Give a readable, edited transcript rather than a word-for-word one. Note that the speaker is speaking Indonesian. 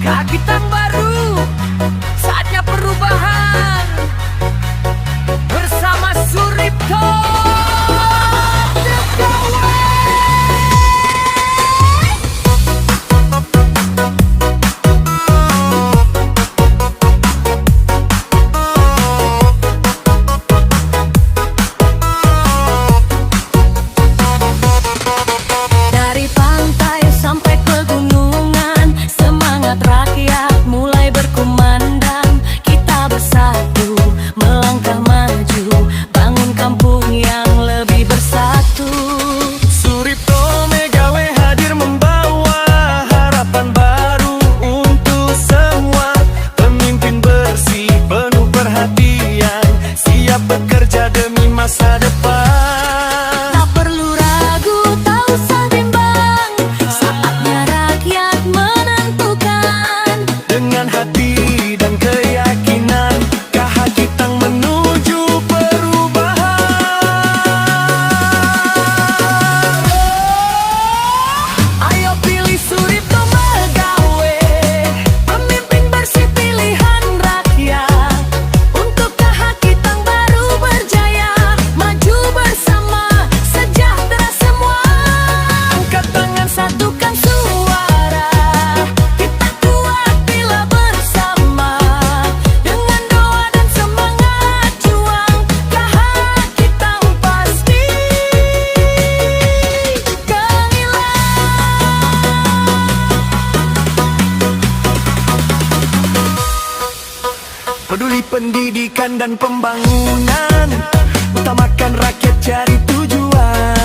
Kaki tang baru, saatnya perubahan bersama Suripto. Dari pantai sampai pegunungan, semangat rakyat mulai berkumandang. Kita bersatu, melangkah maju, bangun kampung yang lebih bersatu. Suripto Megawe hadir membawa harapan baru untuk semua. Pemimpin bersih, penuh perhatian, siap bekerja demi masa depan. Tak perlu ragu, tak usah bimbang, saatnya rakyat menentukan. Dengan hati dan keyakinan, Kahakitang menuju perubahan. Ayo pilih Suripto Megawe, Pemimpin bersih pilihan rakyat, untuk Kahakitang baru berjaya, maju bersama, sejahtera semua. Angkat tangan, satukan suara, kita kuat bila bersama. Dengan doa dan semangat juang, Kahakitang pasti gemilang. Peduli pendidikan dan pembangunan, utamakan rakyat cari tujuan.